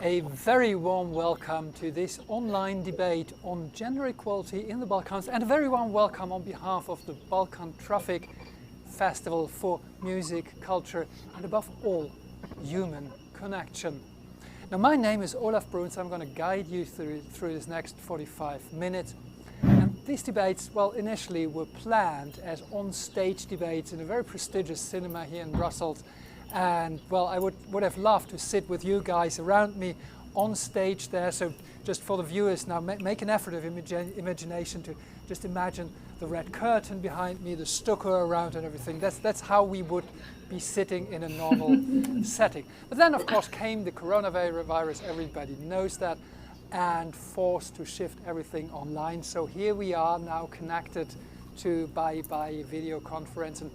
A very warm welcome to this online debate on gender equality in the Balkans, and a very warm welcome on behalf of the Balkan Trafik Festival for music, culture, and above all, human connection. Now, my name is Olaf Bruns. I'm going to guide you through this next 45 minutes. And these debates, well, initially were planned as on-stage debates in a very prestigious cinema here in Brussels. And well, I would have loved to sit with you guys around me on stage there. So just for the viewers now, make an effort of imagination to just imagine the red curtain behind me, the stucco around and everything. That's how we would be sitting in a normal setting. But then of course came the coronavirus, everybody knows that, and forced to shift everything online. So here we are now connected to by video conference, and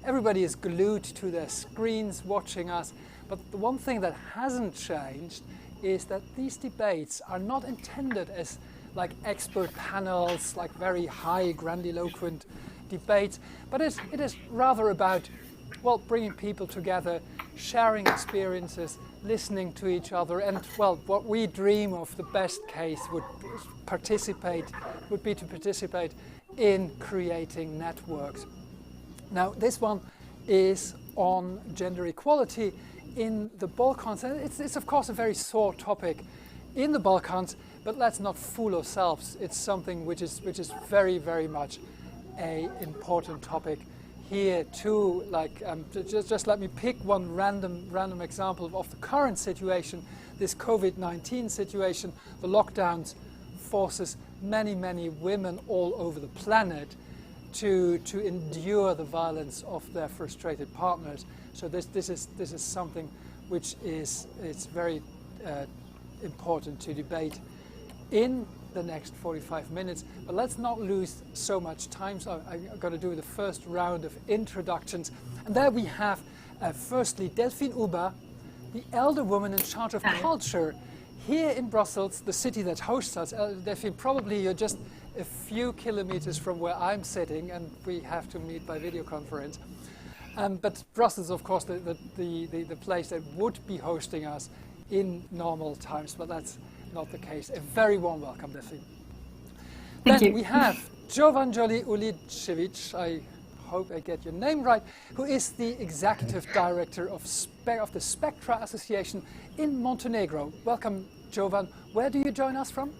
everybody is glued to their screens watching us. But the one thing that hasn't changed is that these debates are not intended as like expert panels, like very high grandiloquent debates, but it is rather about, well, bringing people together, sharing experiences, listening to each other, and well, what we dream of, the best case would be to participate in creating networks. Now, this one is on gender equality in the Balkans, and it's of course a very sore topic in the Balkans, but let's not fool ourselves. It's something which is very, very much an important topic here too. Like just let me pick one random example of the current situation, this COVID-19 situation. The lockdowns forces many women all over the planet to endure the violence of their frustrated partners. So this is something which it's very important to debate in the next 45 minutes. But let's not lose so much time. So I'm going to do the first round of introductions. And there we have firstly Delphine Uber, the elder woman in charge of culture here in Brussels, the city that hosts us. Delphine, probably you're just a few kilometers from where I'm sitting, and we have to meet by video conference. But Brussels, of course, the place that would be hosting us in normal times, but that's not the case. A very warm welcome, Delphine. Then we have Jovanjoli Ulicevic, I hope I get your name right, who is the Executive Director of the Spectra Association in Montenegro. Welcome, Jovan. Where do you join us from?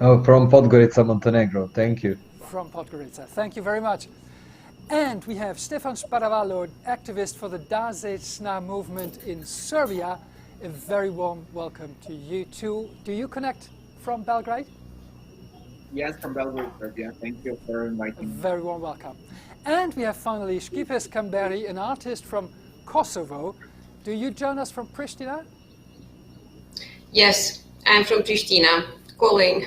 Oh, from Podgorica, Montenegro. Thank you. From Podgorica. Thank you very much. And we have Stefan Sparavallo, activist for the Da Zecna movement in Serbia. A very warm welcome to you too. Do you connect from Belgrade? Yes, from Belgrade, Serbia. Thank you for inviting me. Very warm welcome. And we have finally Skipes Kamberi, an artist from Kosovo. Do you join us from Pristina? Yes, I'm from Pristina, calling.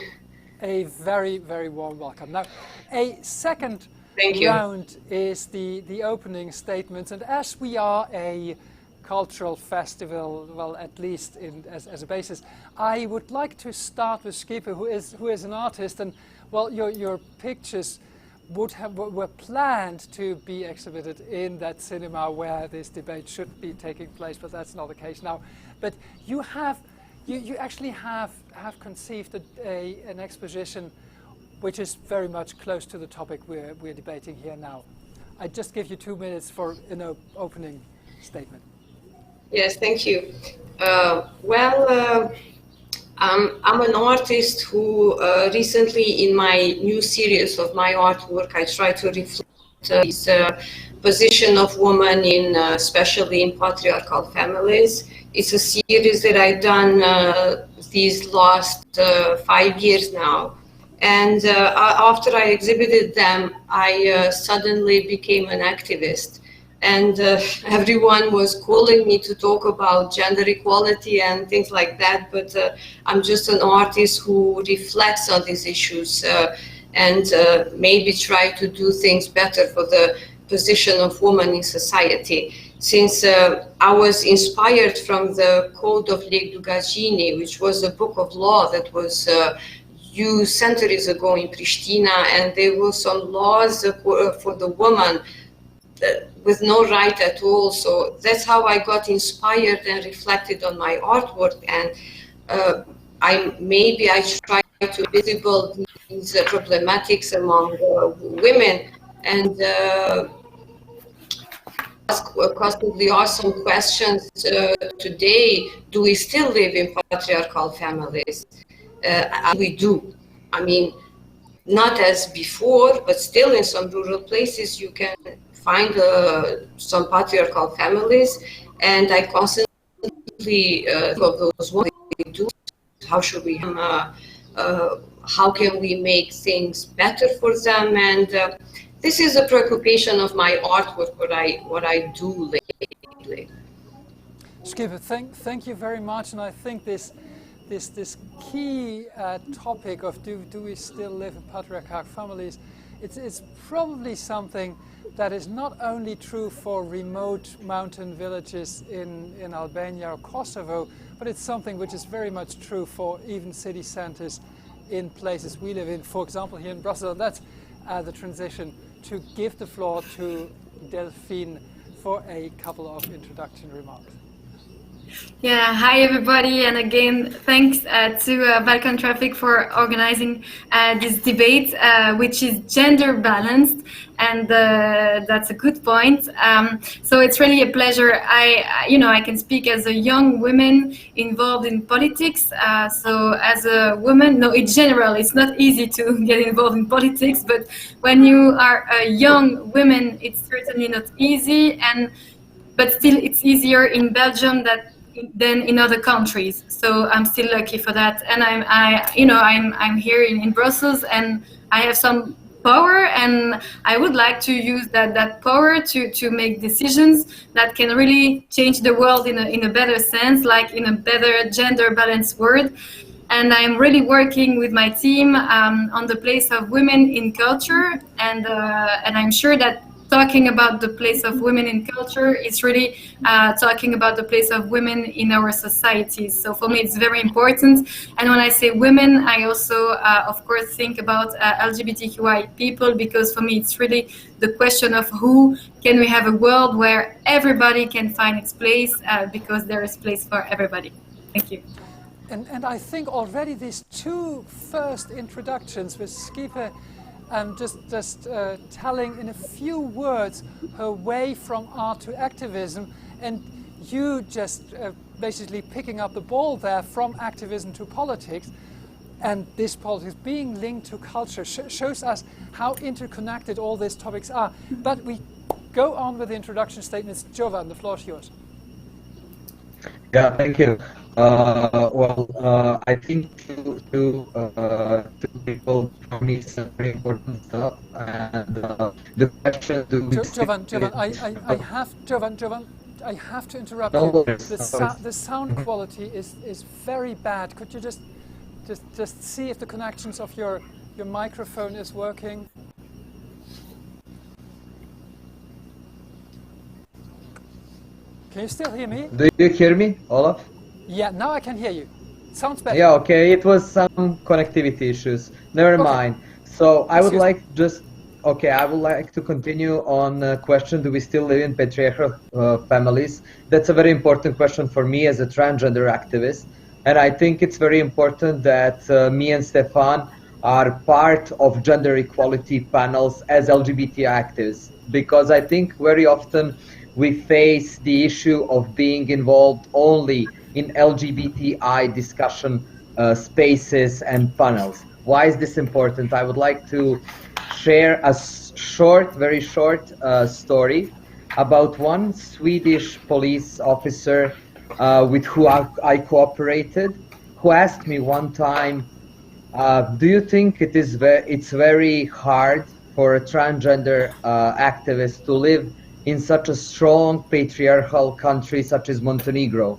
A very, very warm welcome. Now, a second Thank round is the opening statements, and as we are a cultural festival, well, at least as a basis, I would like to start with Skipe, who is an artist, and well, your pictures were planned to be exhibited in that cinema where this debate should be taking place, but that's not the case now. But you actually have conceived an exposition which is very much close to the topic we're debating here now. I just give you 2 minutes for an opening statement. Yes, thank you. I'm an artist who recently, in my new series of my artwork, I try to reflect this position of women especially in patriarchal families. It's a series that I've done these last 5 years now. And after I exhibited them, I suddenly became an activist. And everyone was calling me to talk about gender equality and things like that. But I'm just an artist who reflects on these issues and maybe try to do things better for the position of women in society. Since I was inspired from the Code of Legdugazzini, which was a book of law that was used centuries ago in Pristina, and there were some laws for the woman with no right at all. So that's how I got inspired and reflected on my artwork. And I try to visible these problematics among women, and ask possibly awesome questions today. Do we still live in patriarchal families? We do. I mean, not as before, but still in some rural places you can find some patriarchal families, and I constantly think of those, what we do, how should we, how can we make things better for them, and this is a preoccupation of my artwork, what I do lately. Skipper, thank you very much, and I think this key topic of do we still live in patriarchal families, it's probably something that is not only true for remote mountain villages in Albania or Kosovo, but it's something which is very much true for even city centers in places we live in. For example, here in Brussels, that's the transition to give the floor to Delphine for a couple of introduction remarks. Yeah, hi everybody, and again thanks to Balkan Trafik for organizing this debate, which is gender balanced, and that's a good point. So it's really a pleasure. I can speak as a young woman involved in politics. So as a woman, no, in general, it's not easy to get involved in politics, but when you are a young woman, it's certainly not easy, but still it's easier in Belgium than in other countries. So I'm still lucky for that, and I'm here in Brussels, and I have some power, and I would like to use that power to make decisions that can really change the world in a better sense, like in a better gender balanced world. And I'm really working with my team on the place of women in culture, and I'm sure that talking about the place of women in culture is really talking about the place of women in our societies. So for me, it's very important. And when I say women, I also, of course, think about LGBTQI people, because for me, it's really the question of who can we have a world where everybody can find its place, because there is place for everybody. Thank you. And I think already these two first introductions with Skipe just telling in a few words her way from art to activism, and you just basically picking up the ball there from activism to politics, and this politics being linked to culture shows us how interconnected all these topics are. But we go on with the introduction statements. Jovan, the floor is yours. Yeah, thank you. I think two people for me is very important stuff, and the question Jovan, I have to interrupt no, you. The sound quality is very bad. Could you just see if the connections of your microphone is working? Can you still hear me? Do you hear me, Olaf? Yeah, now I can hear you. Sounds better. Yeah, okay, it was some connectivity issues. Never mind. So I would like to continue on the question, do we still live in patriarchal families? That's a very important question for me as a transgender activist. And I think it's very important that me and Stefan are part of gender equality panels as LGBT activists, because I think very often we face the issue of being involved only in LGBTI discussion spaces and panels. Why is this important? I would like to share a very short story about one Swedish police officer with who I cooperated, who asked me one time, do you think it's very hard for a transgender activist to live in such a strong patriarchal country such as Montenegro?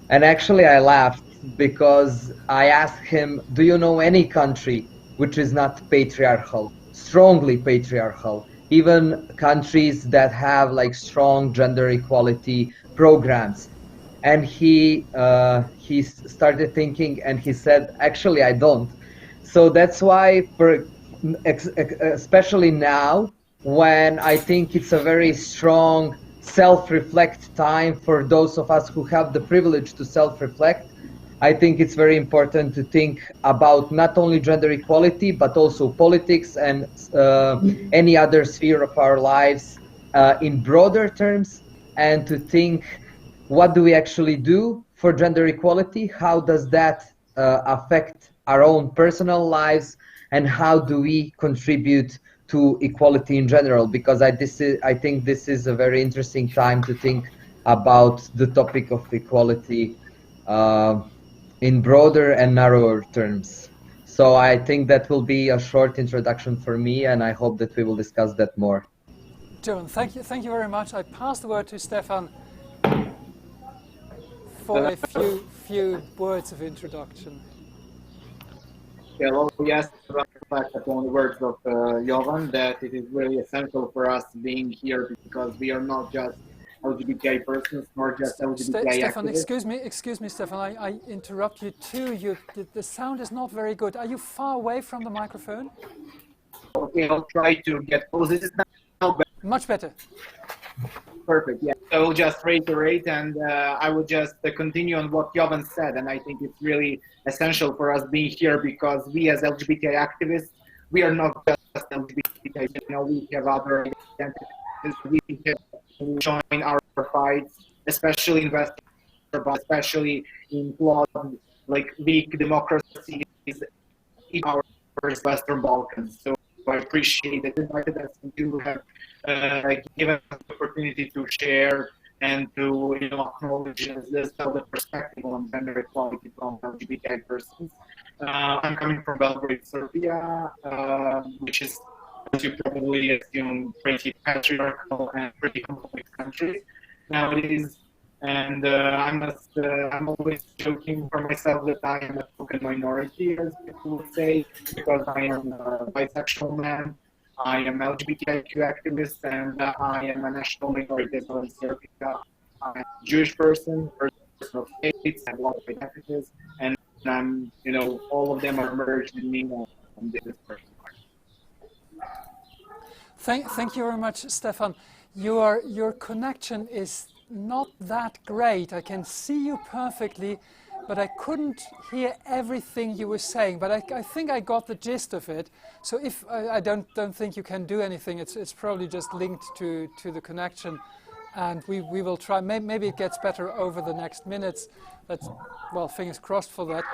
And actually I laughed, because I asked him, do you know any country which is not patriarchal, strongly patriarchal, even countries that have like strong gender equality programs? And he started thinking, and he said, actually I don't. So that's why, especially now, when I think it's a very strong self-reflect time for those of us who have the privilege to self-reflect. I think it's very important to think about not only gender equality, but also politics and any other sphere of our lives in broader terms, and to think, what do we actually do for gender equality? How does that affect our own personal lives? And how do we contribute to equality in general? Because I think this is a very interesting time to think about the topic of equality in broader and narrower terms. So I think that will be a short introduction for me, and I hope that we will discuss that more. Joan, thank you very much. I pass the word to Stefan for a few words of introduction. Hello, yes, reflect upon the words of Jovan, that it is really essential for us being here because we are not just LGBTI persons, nor just LGBTI Stefan, activists. excuse me, Stefan, I interrupt you too. The sound is not very good. Are you far away from the microphone? Okay, I'll try to get close. This is now better. Much better. Perfect, yeah. I will just reiterate, and I will just continue on what Jovan said, and I think it's really essential for us being here because we as LGBTI activists, we are not just LGBTI, we have other identities, we can join our fights, especially in Western, but especially in flawed, like weak democracies in our Western Balkans. So I appreciate that invited us to have given us the opportunity to share and to acknowledge the perspective on gender equality from LGBTI persons. I'm coming from Belgrade, Serbia, which is, as you probably assume, pretty patriarchal and pretty complex country nowadays. And I'm always joking for myself that I am a token minority, as people would say, because I am a bisexual man, I am LGBTIQ activist, and I am a national minority as well in Serbia. I'm a Jewish person of faith, and a lot of identities, and I'm, all of them are merged in me on this person. Thank you very much, Stefan. Your connection is not that great. I can see you perfectly, but I couldn't hear everything you were saying. But I think I got the gist of it. So if I don't think you can do anything, it's probably just linked to the connection, and we will try. Maybe it gets better over the next minutes. Well, fingers crossed for that.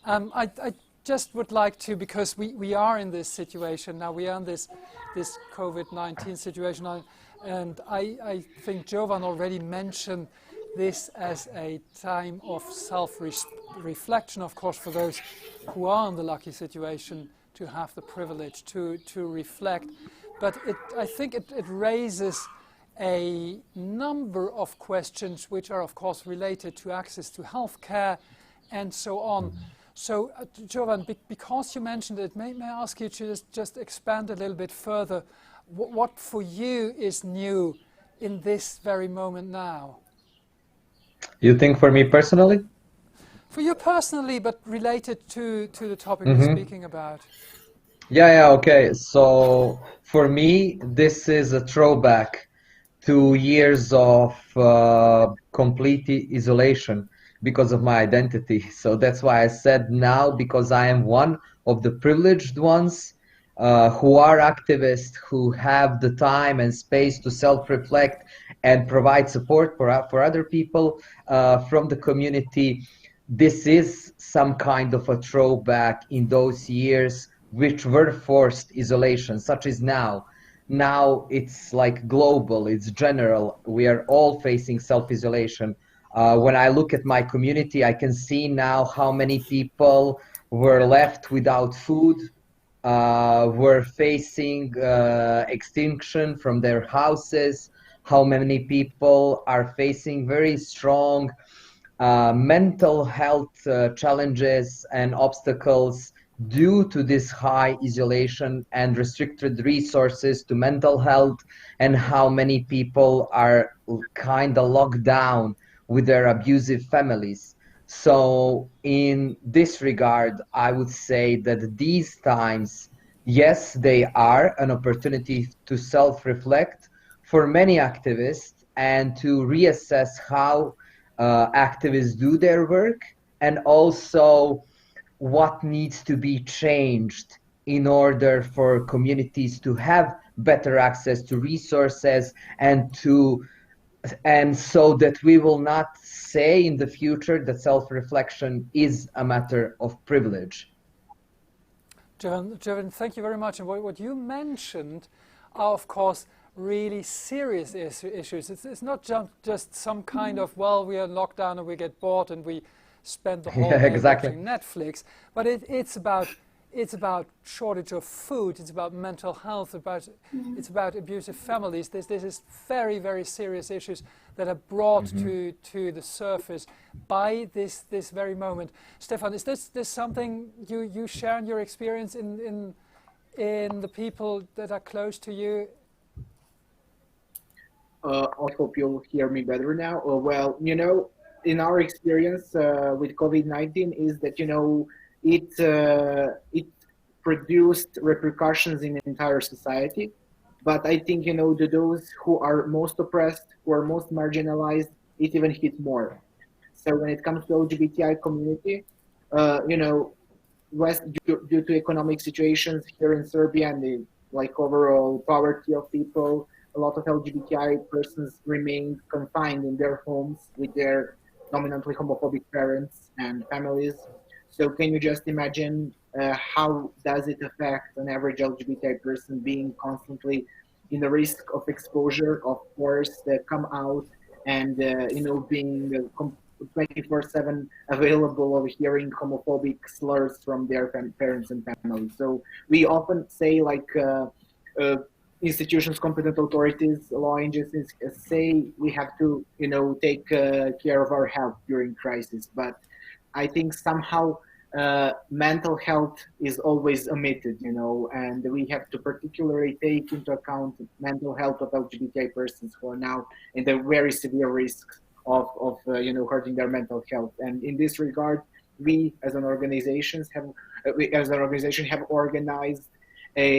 I just would like to, because we are in this situation now. We are in this COVID-19 situation. And I think Jovan already mentioned this as a time of self-reflection, of course, for those who are in the lucky situation to have the privilege to reflect. But I think it raises a number of questions which are, of course, related to access to healthcare and so on. So, Jovan, because you mentioned it, may I ask you to just expand a little bit further? What for you is new in this very moment now? You think for me personally? For you personally, but related to the topic we're speaking about. Yeah, okay. So for me, this is a throwback to years of complete isolation because of my identity. So that's why I said now, because I am one of the privileged ones who are activists, who have the time and space to self-reflect and provide support for other people from the community. This is some kind of a throwback in those years which were forced isolation, such as now. Now it's like global, it's general. We are all facing self-isolation. When I look at my community, I can see now how many people were left without food, were facing extinction from their houses, how many people are facing very strong mental health challenges and obstacles due to this high isolation and restricted resources to mental health, and how many people are kind of locked down with their abusive families. So in this regard, I would say that these times yes, they are an opportunity to self-reflect for many activists and to reassess how activists do their work, and also what needs to be changed in order for communities to have better access to resources and so that we will not say in the future that self-reflection is a matter of privilege. Jovan, thank you very much. And what you mentioned are, of course, really serious issues. It's not just some kind of, well, we are in lockdown and we get bored and we spend the whole day exactly. watching Netflix. But it's about shortage of food. It's about mental health. It's about abusive families. This is very, very serious issues that are brought to the surface by this very moment. Stefan, is this something you share in your experience in the people that are close to you? I hope you'll hear me better now. Well, in our experience with COVID-19 is that, it produced repercussions in the entire society. But I think, those who are most oppressed, who are most marginalized, it even hit more. So when it comes to LGBTI community, due to economic situations here in Serbia and the overall poverty of people, a lot of LGBTI persons remain confined in their homes with their dominantly homophobic parents and families. So can you just imagine how does it affect an average LGBTI person being constantly in the risk of exposure, of course, come out and, being 24/7 available of hearing homophobic slurs from their parents and families. So we often say institutions, competent authorities, law agencies say we have to, take care of our health during crisis. But I think somehow mental health is always omitted, and we have to particularly take into account mental health of LGBTI persons who are now in the very severe risks of hurting their mental health. And in this regard, we as an organization have organized a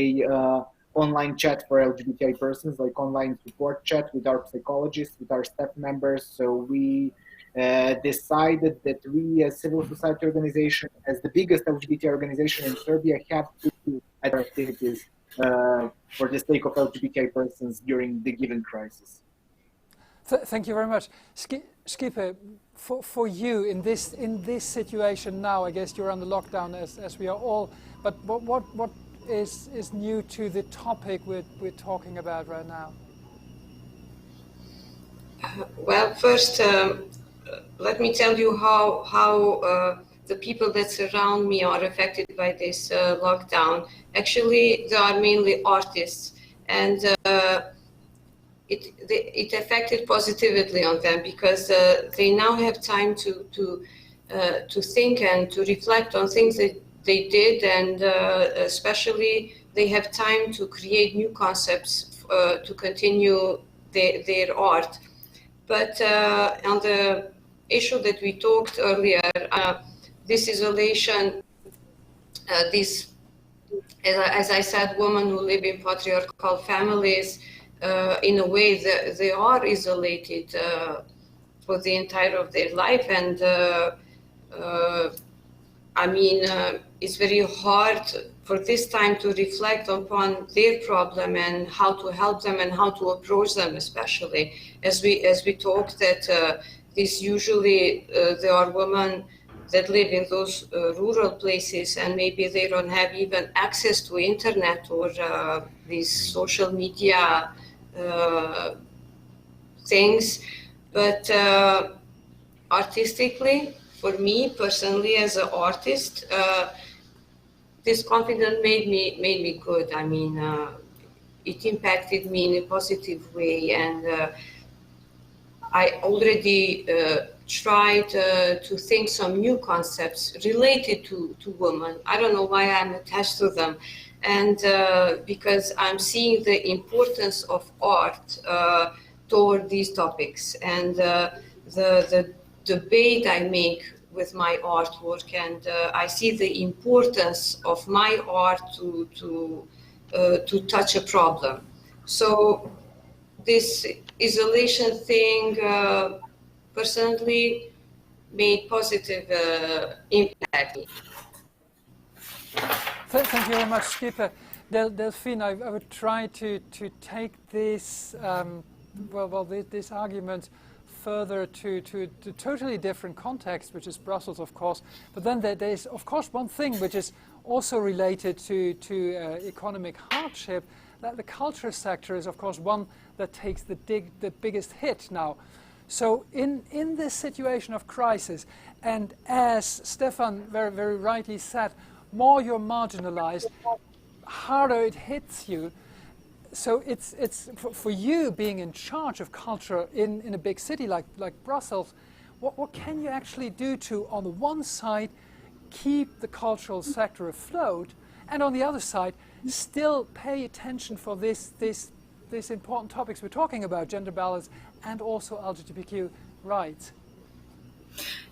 online chat for LGBTI persons, like online support chat with our psychologists, with our staff members. So we decided that we as civil society organization, as the biggest LGBT organization in Serbia, have to do other activities for the sake of LGBTI persons during the given crisis. Thank you very much. Skipe, for you in this situation now, I guess you're under lockdown as we are all, but what is new to the topic we're talking about right now? Well, first, let me tell you how the people that surround me are affected by this lockdown. Actually, they are mainly artists, and it affected positively on them because they now have time to think and to reflect on things that they did, and especially they have time to create new concepts to continue their art. But on the issue that we talked earlier, this isolation, as I said, women who live in patriarchal families, in a way they are isolated for the entire of their life, and it's very hard for this time to reflect upon their problem and how to help them and how to approach them, especially as we talked that this usually there are women that live in those rural places, and maybe they don't have even access to internet or these social media things. But artistically, for me personally as an artist, this confidence made me good. I mean, it impacted me in a positive way, and I already tried to think some new concepts related to women. I don't know why I'm attached to them, and because I'm seeing the importance of art toward these topics, and the debate I make with my artwork, and I see the importance of my art to touch a problem. So this isolation thing personally made positive impact. Thank you very much, Skipper. Delphine, I would try to take this this argument further to totally different context, which is Brussels, of course. But then there is, of course, one thing which is also related to economic hardship. That the culture sector is, of course, one that takes the biggest hit now. So in this situation of crisis, and as Stefan very, very rightly said, more you're marginalized, harder it hits you. So it's for you being in charge of culture in a big city like Brussels, what can you actually do to, on the one side, keep the cultural sector afloat, and on the other side, still pay attention for these important topics we're talking about, gender balance and also LGBTQ rights?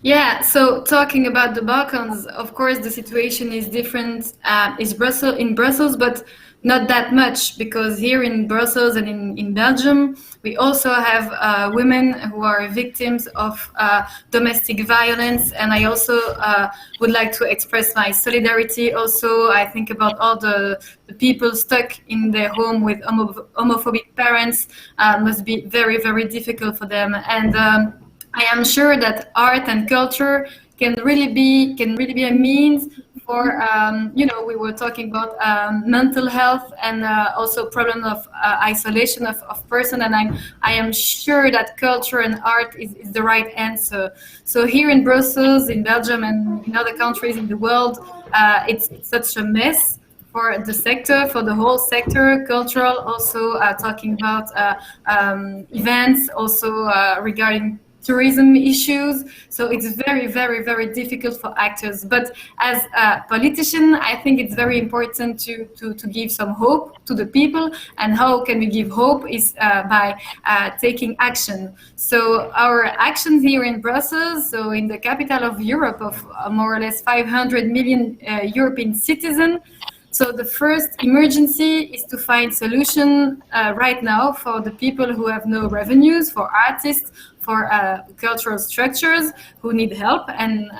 Yeah, so talking about the Balkans, of course, the situation is different in Brussels, but not that much, because here in Brussels and in Belgium, we also have women who are victims of domestic violence. And I also would like to express my solidarity also. I think about all the people stuck in their home with homophobic parents. Must be very, very difficult for them. And I am sure that art and culture can really be a means for, we were talking about mental health and also problem of isolation of person. And I am sure that culture and art is the right answer. So here in Brussels, in Belgium, and in other countries in the world, it's such a mess for the sector, for the whole sector, cultural, also talking about events, also regarding tourism issues. So it's very, very, very difficult for actors. But as a politician, I think it's very important to give some hope to the people. And how can we give hope is by taking action. So our actions here in Brussels, so in the capital of Europe, of more or less 500 million European citizens. So the first emergency is to find solution right now for the people who have no revenues, for artists, for cultural structures who need help. And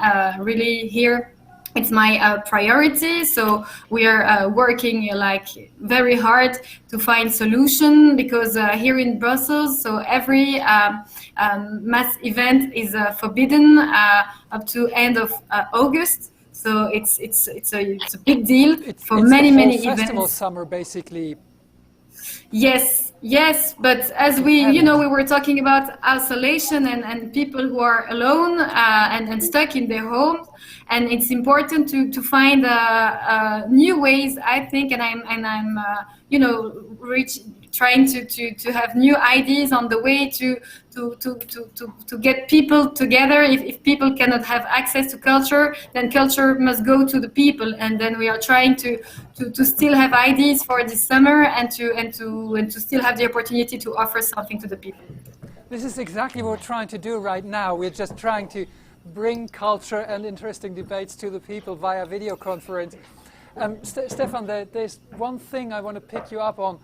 really here, it's my priority. So we are working like very hard to find solution, because here in Brussels, so every mass event is forbidden up to end of August. So it's a big deal for many events. Festival summer, basically. Yes, but as we were talking about isolation and people who are alone and stuck in their homes, and it's important to find new ways, I think, and I'm trying to have new ideas on the way to get people together. If people cannot have access to culture, then culture must go to the people, and then we are trying to still have ideas for this summer and to still have the opportunity to offer something to the people. This is exactly what we're trying to do right now. We're just trying to bring culture and interesting debates to the people via video conference. Stefan, there's one thing I want to pick you up on.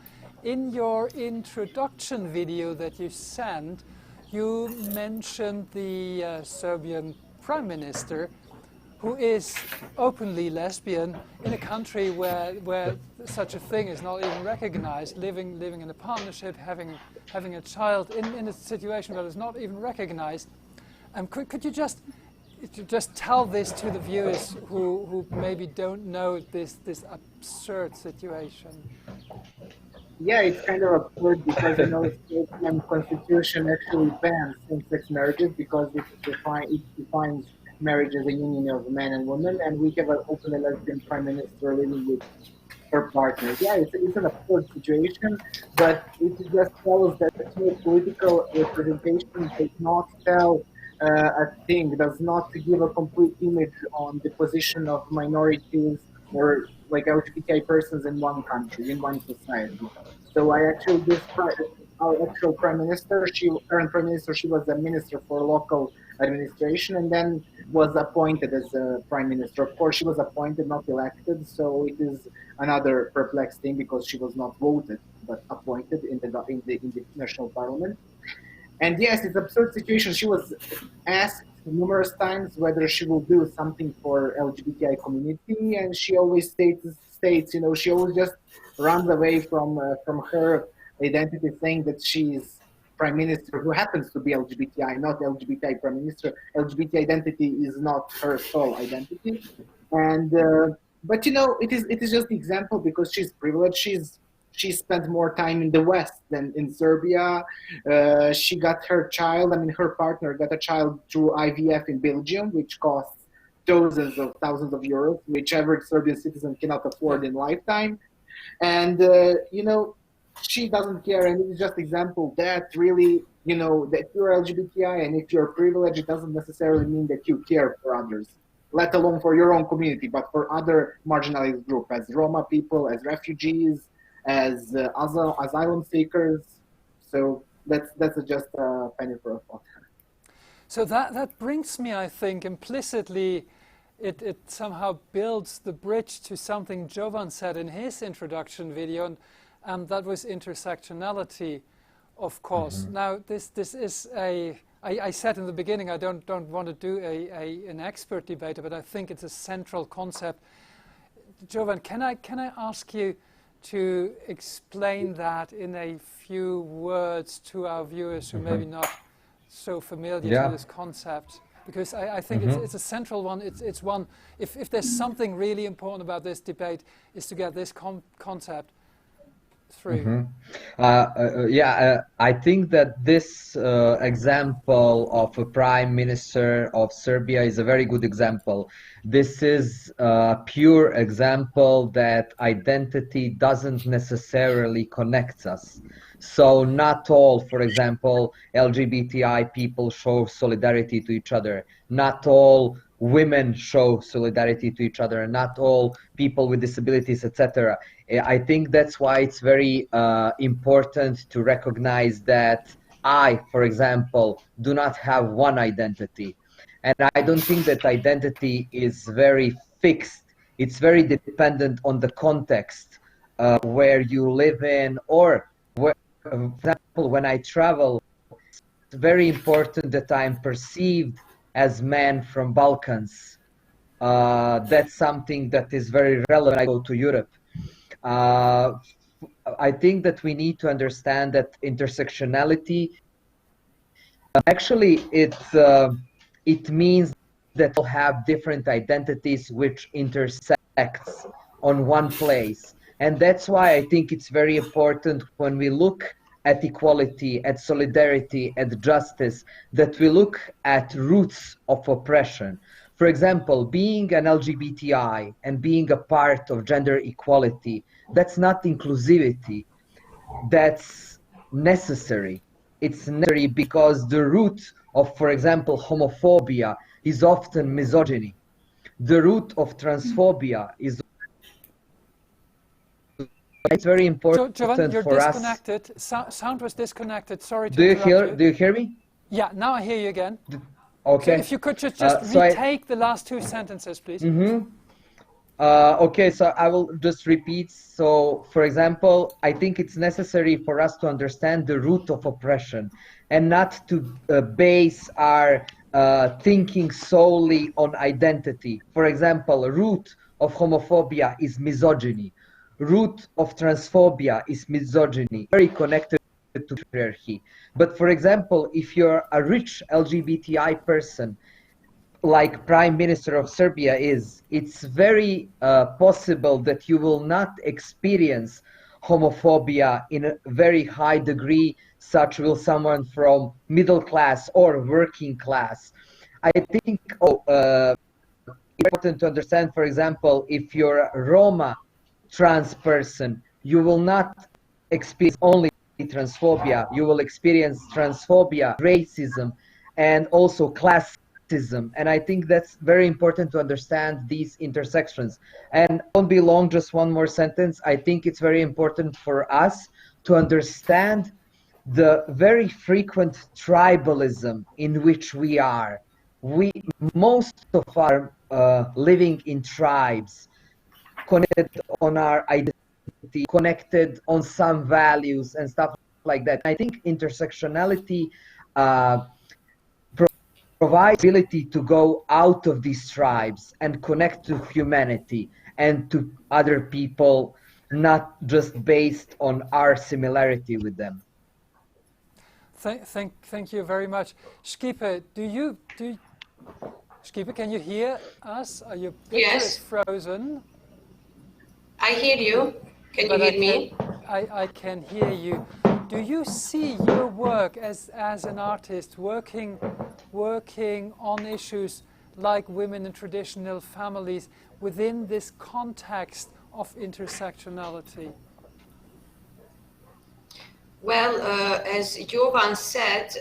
In your introduction video that you sent, you mentioned the Serbian Prime Minister, who is openly lesbian in a country where such a thing is not even recognized, living in a partnership, having a child in a situation where it's not even recognized. Could you just tell this to the viewers who maybe don't know this absurd situation? Yeah, it's kind of absurd because the Serbian constitution actually bans same-sex marriages because it defines marriage as a union of man and woman, and we have an openly lesbian prime minister living with her partner. Yeah, it's an absurd situation, but it just tells that political representation does not tell a thing, does not give a complete image on the position of minorities or like LGBTI persons in one country, in one society. So our actual prime minister, current prime minister, she was a minister for local administration, and then was appointed as a prime minister. Of course, she was appointed, not elected, so it is another perplexed thing because she was not voted but appointed in the national parliament. And yes, it's an absurd situation. She was asked numerous times whether she will do something for LGBTI community, and she always states, she always just runs away from her identity, saying that she's prime minister who happens to be LGBTI, not LGBTI prime minister. LGBT identity is not her sole identity, and but it is just the example because she's privileged. She spent more time in the West than in Serbia. She got her child, her partner got a child through IVF in Belgium, which costs dozens of thousands of euros, which average Serbian citizen cannot afford in lifetime. And, she doesn't care. And it's just example that really, that you're LGBTI and if you're privileged, it doesn't necessarily mean that you care for others, let alone for your own community, but for other marginalized groups, as Roma people, as refugees, as asylum seekers. So that's just a penny for a thought. So that brings me, I think, implicitly, it somehow builds the bridge to something Jovan said in his introduction video, and that was intersectionality, of course. Now, this is I said in the beginning I don't want to do an expert debate, but I think it's a central concept. Jovan, can I ask you to explain that in a few words to our viewers who may be not so familiar to this concept? Because I think it's a central one. It's one, if there's something really important about this debate, is to get this concept through. I think that this example of a prime minister of Serbia is a very good example. This is a pure example that identity doesn't necessarily connect us. So not all, for example, LGBTI people show solidarity to each other. Not all women show solidarity to each other. Not all people with disabilities, etc. I think that's why it's very important to recognize that I, for example, do not have one identity. And I don't think that identity is very fixed. It's very dependent on the context where you live in, or where, for example, when I travel, it's very important that I'm perceived as man from Balkans. That's something that is very relevant when I go to Europe. I think that we need to understand that intersectionality, actually it means that we'll have different identities which intersects on one place. And that's why I think it's very important when we look at equality, at solidarity, at justice, that we look at roots of oppression. For example, being an LGBTI and being a part of gender equality, that's not inclusivity, that's necessary. It's necessary because the root of, for example, homophobia is often misogyny. The root of transphobia is... It's very important Jovan, you're for disconnected. Sound was disconnected. Sorry to interrupt you. Do you hear me? Yeah, now I hear you again. Okay. So if you could just retake the last two sentences, please. Okay, so I will just repeat. So, for example, I think it's necessary for us to understand the root of oppression and not to base our thinking solely on identity. For example, root of homophobia is misogyny. Root of transphobia is misogyny, very connected to patriarchy. But for example, if you're a rich LGBTI person, like Prime Minister of Serbia is, it's very possible that you will not experience homophobia in a very high degree, such will someone from middle class or working class. I think important to understand, for example, if you're a Roma trans person, you will not experience only transphobia, you will experience transphobia, racism, and also classism. And I think that's very important to understand these intersections. And won't be long, just one more sentence. I think it's very important for us to understand the very frequent tribalism in which we are. Most of our living in tribes, connected on our identity, connected on some values and stuff like that. I think intersectionality provides ability to go out of these tribes and connect to humanity and to other people, not just based on our similarity with them. Thank you very much. Skipe, Skipe, can you hear us? Are your picture is frozen? I hear you. Can you hear me? I can hear you. Do you see your work as an artist working on issues like women in traditional families within this context of intersectionality? Well, as Jovan said,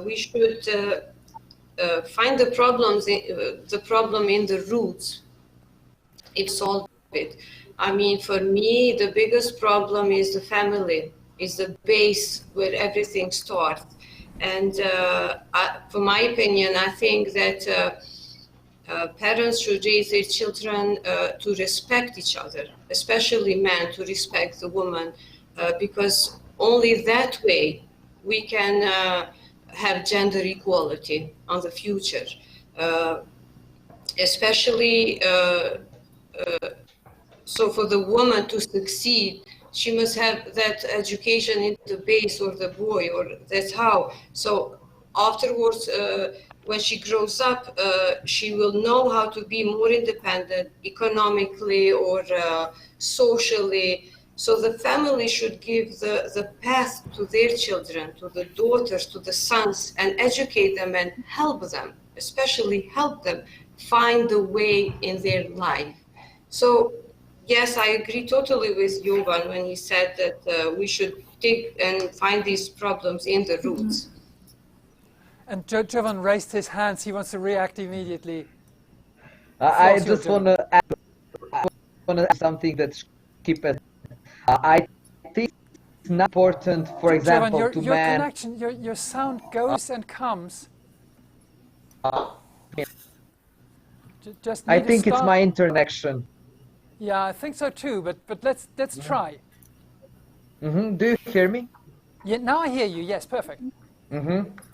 we should find the problem in the roots. If solve it. I mean, for me, the biggest problem is the family, is the base where everything starts. And for my opinion, I think that parents should raise their children to respect each other, especially men to respect the woman, because only that way we can have gender equality on the future. Especially, so for the woman to succeed, she must have that education in the base, or the boy, or that's how. So afterwards, when she grows up, she will know how to be more independent economically or socially. So the family should give the path to their children, to the daughters, to the sons, and educate them and help them, especially help them find the way in their life. So yes, I agree totally with Jovan when he said that we should take and find these problems in the roots. And Jovan raised his hands. He wants to react immediately. I just want to add something that Skipe. I think it's not important, for example, Jovan, to your men. connection, your sound goes and comes. Just I think it's my interconnection. Yeah, I think so too. But let's try. Do you hear me? Yeah, now I hear you. Yes, perfect.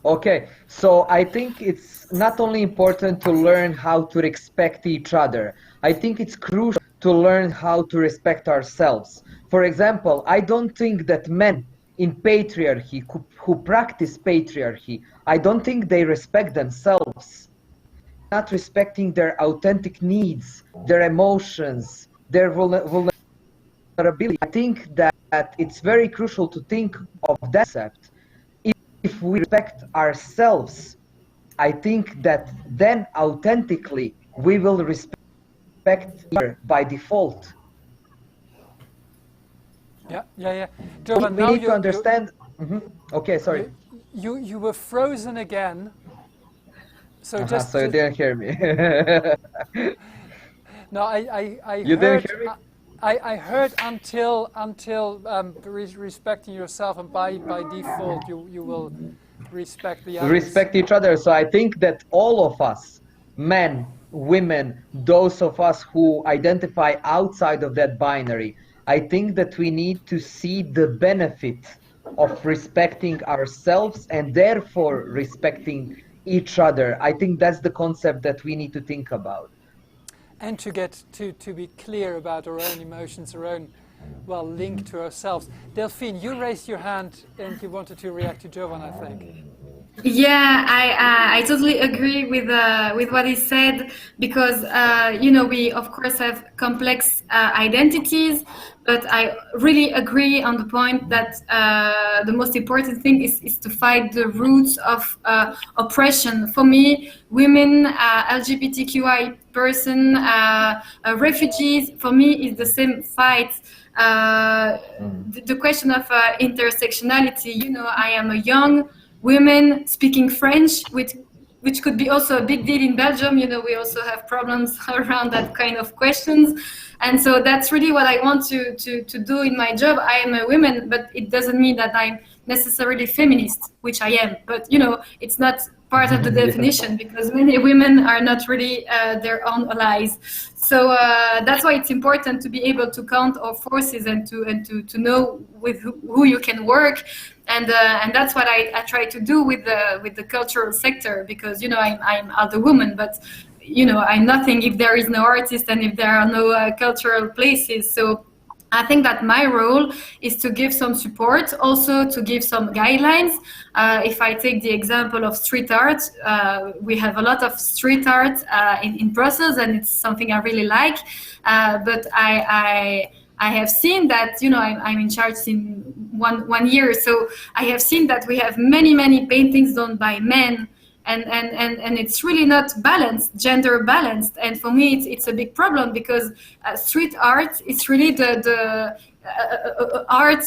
Okay, so I think it's not only important to learn how to respect each other. I think it's crucial to learn how to respect ourselves. For example, I don't think that men in patriarchy who practice patriarchy, I don't think they respect themselves. Not respecting their authentic needs, their emotions, their vulnerability. I think that it's very crucial to think of that concept. If we respect ourselves, I think that then authentically we will respect others by default. Yeah. Jovan, we need to understand. Okay, sorry. You were frozen again. So so you didn't hear me. No, I you heard, didn't hear me? I heard until respecting yourself, and by default you will respect the others. Respect each other. So I think that all of us, men, women, those of us who identify outside of that binary, I think that we need to see the benefit of respecting ourselves and therefore respecting each other. I think that's the concept that we need to think about. And to get to be clear about our own emotions, our own, link to ourselves. Delphine, you raised your hand and you wanted to react to Jovan, I think. Yeah, I totally agree with what he said, because we of course have complex identities, but I really agree on the point that the most important thing is to fight the roots of oppression. For me, women, LGBTQI person, refugees, for me is the same fight. The question of intersectionality, I am a young women speaking French with which could be also a big deal in Belgium. You know, we also have problems around that kind of questions. And so that's really what I want to do in my job. I am a woman, but it doesn't mean that I'm necessarily feminist, which I am. But, you know, it's not part of the definition, because many women are not really their own allies. So that's why it's important to be able to count our forces and to know with who you can work. And that's what I try to do with the cultural sector, because, you know, I'm a woman, but, you know, I'm nothing if there is no artist and if there are no cultural places. So I think that my role is to give some support, also to give some guidelines. If I take the example of street art, we have a lot of street art in Brussels, and it's something I really like. But I have seen that, you know, I'm in charge in one year, so I have seen that we have many paintings done by men. And it's really not balanced, gender balanced. And for me, it's a big problem, because street art is really the art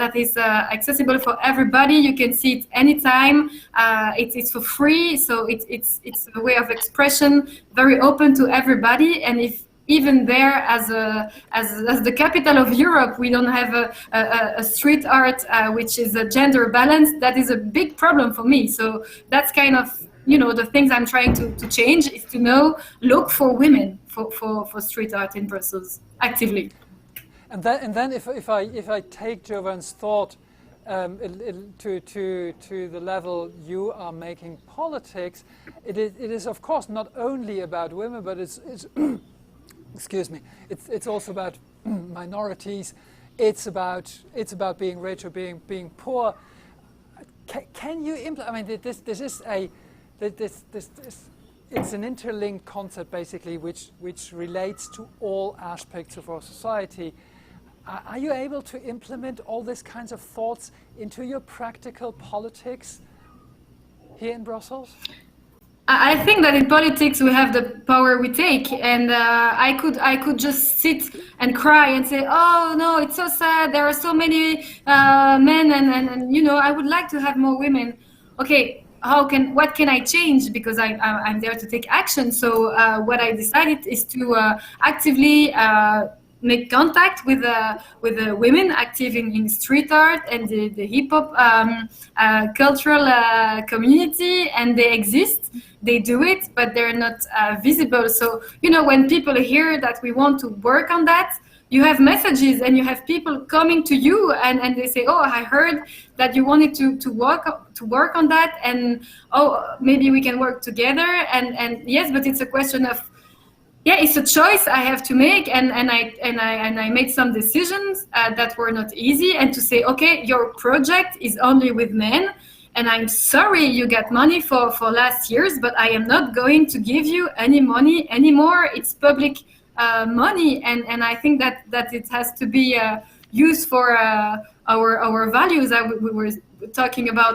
that is accessible for everybody. You can see it anytime. It's for free, so it's a way of expression, very open to everybody. And if even there, as the capital of Europe, we don't have a street art which is a gender balanced, that is a big problem for me. So that's kind of, you know, the things I'm trying to change, is to look for women for street art in Brussels actively. And then if I take Jovan's thought to the level you are making politics, it is of course not only about women, but it's excuse me, it's also about minorities. It's about being rich or being poor. Can you implement? I mean, this is it's an interlinked concept, basically, which relates to all aspects of our society. Are you able to implement all these kinds of thoughts into your practical politics here in Brussels? I think that in politics we have the power we take, and I could just sit and cry and say, oh no, it's so sad, there are so many men, and you know, I would like to have more women. Okay, what can I change? Because I'm there to take action. So what I decided is to actively make contact with the women active in street art and the hip hop cultural community, and they exist. They do it, but they're not visible. So, you know, when people hear that we want to work on that, you have messages and you have people coming to you and they say, oh, I heard that you wanted to work on that, and oh, maybe we can work together. And yes, but it's a question of, yeah, it's a choice I have to make, and I made some decisions that were not easy, and to say, okay, your project is only with men, and I'm sorry you got money for last years, but I am not going to give you any money anymore. It's public money, and I think that it has to be used for our values. We were talking about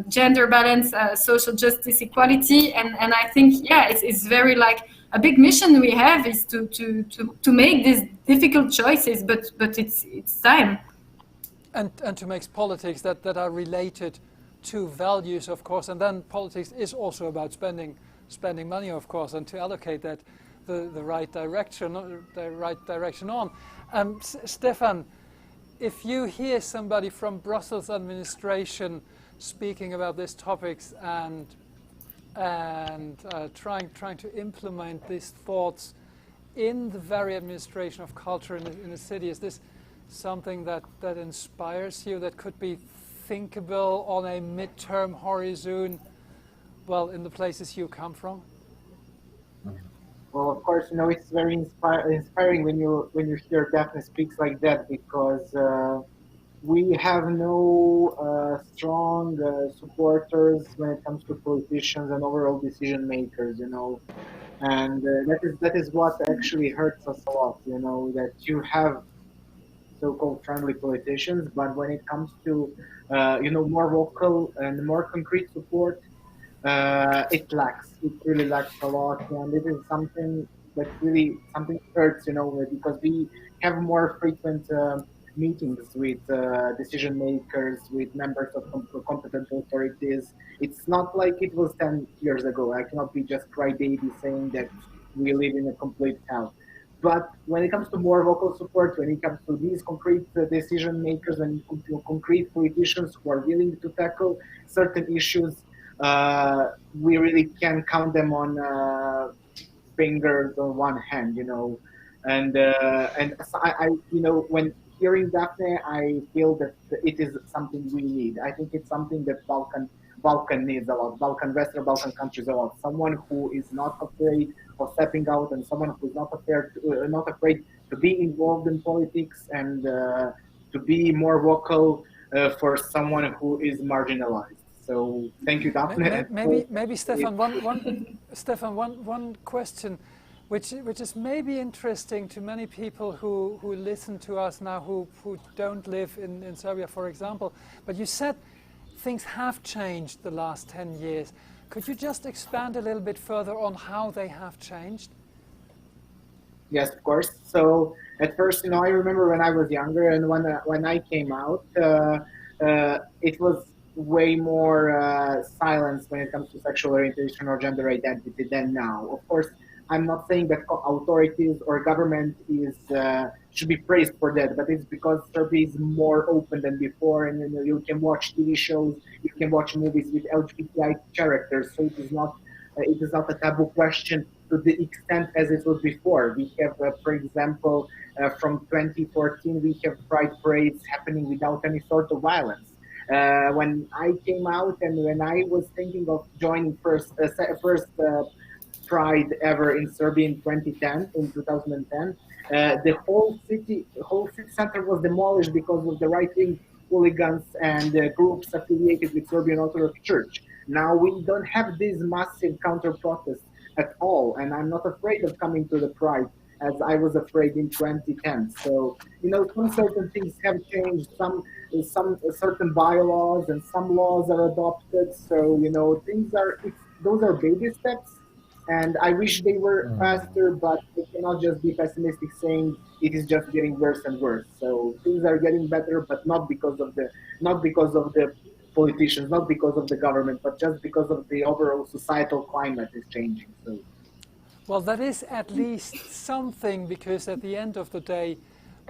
gender balance, social justice, equality, and I think, yeah, it's very like a big mission we have is to make these difficult choices, but it's time. And to make politics that are related to values, of course, and then politics is also about spending money, of course, and to allocate that the right direction on. Stefan, if you hear somebody from Brussels administration speaking about these topics and trying to implement these thoughts in the very administration of culture in the city, is this something that inspires you, that could be thinkable on a midterm horizon, well, in the places you come from? Well, of course, you know, it's very inspiring when you hear Daphne speaks like that, because we have no strong supporters when it comes to politicians and overall decision makers, you know, and that is what actually hurts us a lot, you know, that you have so-called friendly politicians, but when it comes to you know, more vocal and more concrete support, it lacks. It really lacks a lot, and it is something that really hurts, you know, because we have more frequent meetings with decision makers, with members of competent authorities. It's not like it was 10 years ago. I cannot be just crybaby saying that we live in a complete hell. But when it comes to more vocal support, when it comes to these concrete decision makers and concrete politicians who are willing to tackle certain issues, we really can count them on fingers on one hand, and so when hearing Daphne, I feel that it is something we need. I think it's something that Balkan needs a lot. Western Balkan countries a lot. Someone who is not afraid of stepping out, and someone who is not afraid to be involved in politics and to be more vocal for someone who is marginalized. So thank you, Daphne. Maybe Stefan, one question, which is maybe interesting to many people who listen to us now, who don't live in Serbia, for example. But you said things have changed the last 10 years. Could you just expand a little bit further on how they have changed? Yes, of course. So at first, I remember when I was younger and when I came out, it was way more silence when it comes to sexual orientation or gender identity than now. Of course, I'm not saying that authorities or government should be praised for that, but it's because Serbia is more open than before, and you can watch TV shows, you can watch movies with LGBTI characters, so it is not a taboo question to the extent as it was before. We have, for example, from 2014, we have pride parades happening without any sort of violence. When I came out and when I was thinking of joining first Pride ever in Serbia in 2010, the whole city center was demolished because of the right-wing hooligans and groups affiliated with Serbian Orthodox Church. Now we don't have these massive counter-protests at all, and I'm not afraid of coming to the Pride as I was afraid in 2010. So, some certain things have changed, some certain bylaws and some laws are adopted. So, those are baby steps. And I wish they were faster, but we cannot just be pessimistic saying it is just getting worse and worse. So things are getting better, but not because of the politicians, not because of the government, but just because of the overall societal climate is changing. So, well, that is at least something, because at the end of the day,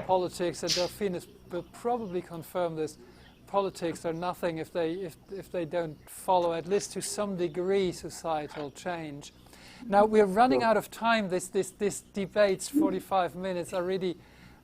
politics, and Delphine will probably confirm this, politics are nothing if they don't follow, at least to some degree, societal change. Now we're running out of time. This debates 45 minutes are really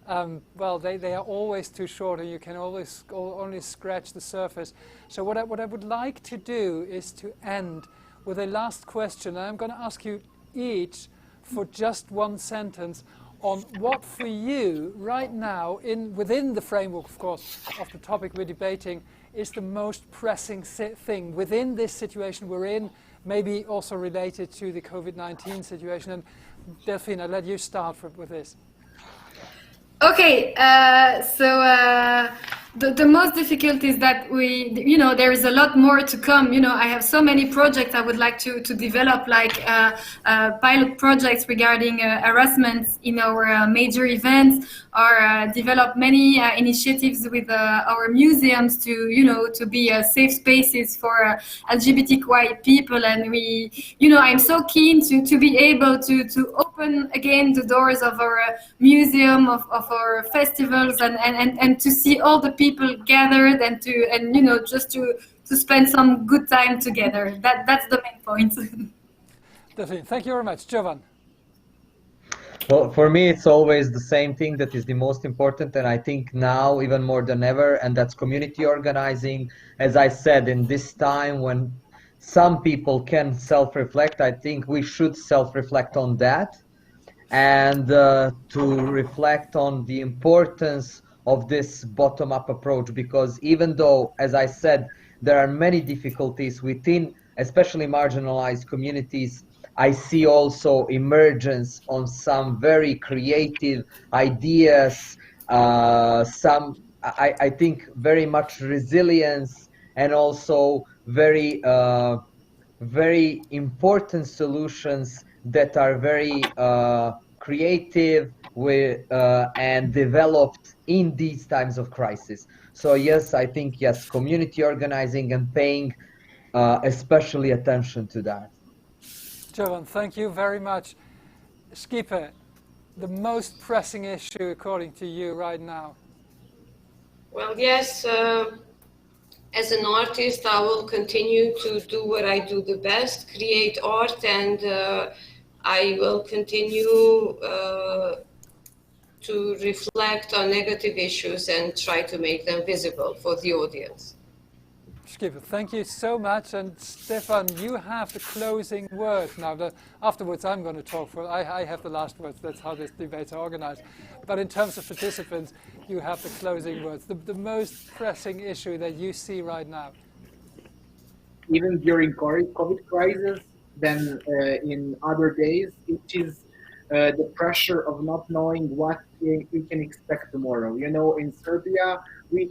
they are always too short, and you can always only scratch the surface. So what I would like to do is to end with a last question, and I'm going to ask you each for just one sentence on what for you right now, within the framework, of course, of the topic we're debating, is the most pressing thing within this situation we're in, maybe also related to the COVID-19 situation. And Delphine, I'll let you start with this. Okay, the most difficult is that there is a lot more to come. I have so many projects I would like to develop, like pilot projects regarding harassment in our major events, or develop many initiatives with our museums to be safe spaces for LGBTQI people. And I'm so keen to be able to open again the doors of our museum, of our festivals, and to see all the people gathered, and just to spend some good time together. That's the main point. Delphine, thank you very much. Jovan. Well, for me, it's always the same thing that is the most important, and I think now even more than ever, and that's community organizing. As I said, in this time when some people can self-reflect, I think we should self-reflect on that, and to reflect on the importance of this bottom-up approach, because even though, as I said, there are many difficulties within, especially marginalized communities, I see also emergence on some very creative ideas, I think very much resilience, and also very important solutions that are very creative and developed in these times of crisis. So yes, I think yes, community organizing and paying especially attention to that. Jovan, thank you very much. Skipe, the most pressing issue according to you right now? Well, yes, as an artist, I will continue to do what I do the best, create art, and I will continue to reflect on negative issues and try to make them visible for the audience. Skipe, thank you so much. And Stefan, you have the closing word. Now, afterwards I'm going to talk. I have the last words. That's how this debates are organized. But in terms of participants, you have the closing words. The most pressing issue that you see right now. Even during COVID crisis, then in other days, it is the pressure of not knowing what we can expect tomorrow. You know, in Serbia, we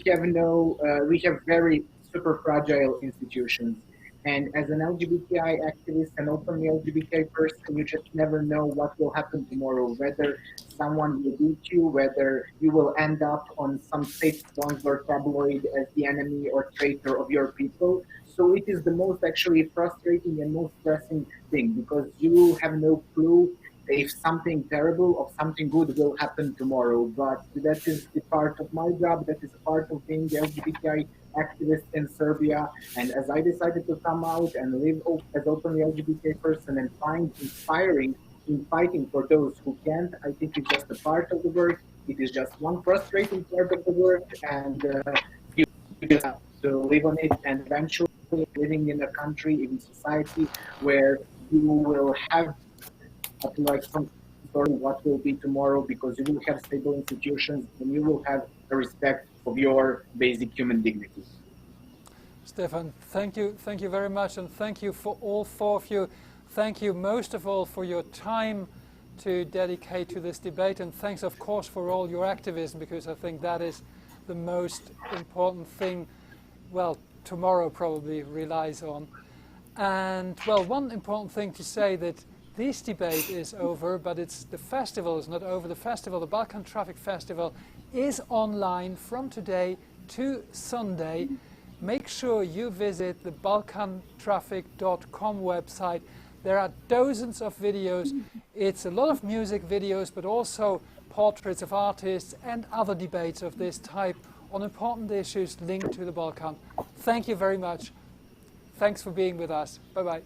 have very super fragile institutions. And as an LGBTI activist and openly LGBTI person, you just never know what will happen tomorrow, whether someone will beat you, whether you will end up on some state-sponsored tabloid as the enemy or traitor of your people. So it is the most actually frustrating and most pressing thing, because you have no clue if something terrible or something good will happen tomorrow. But that is the part of my job, that is part of being the LGBTI activist in Serbia. And as I decided to come out and live as openly LGBT person and find inspiring in fighting for those who can't, I think it's just a part of the work. It is just one frustrating part of the work, and you just have to live on it. And eventually living in a country, in society where you will have like some story what will be tomorrow, because you will have stable institutions and you will have a respect of your basic human dignity. Stefan, thank you very much, and thank you for all four of you. Thank you most of all for your time to dedicate to this debate, and thanks of course for all your activism, because I think that is the most important thing, well, tomorrow probably relies on. And well, one important thing to say, that this debate is over, but the festival is not over. The festival, the Balkan Trafik Festival, is online from today to Sunday. Make sure you visit the balkantrafik.com website. There are dozens of videos. It's a lot of music videos, but also portraits of artists and other debates of this type on important issues linked to the Balkan. Thank you very much. Thanks for being with us. Bye-bye.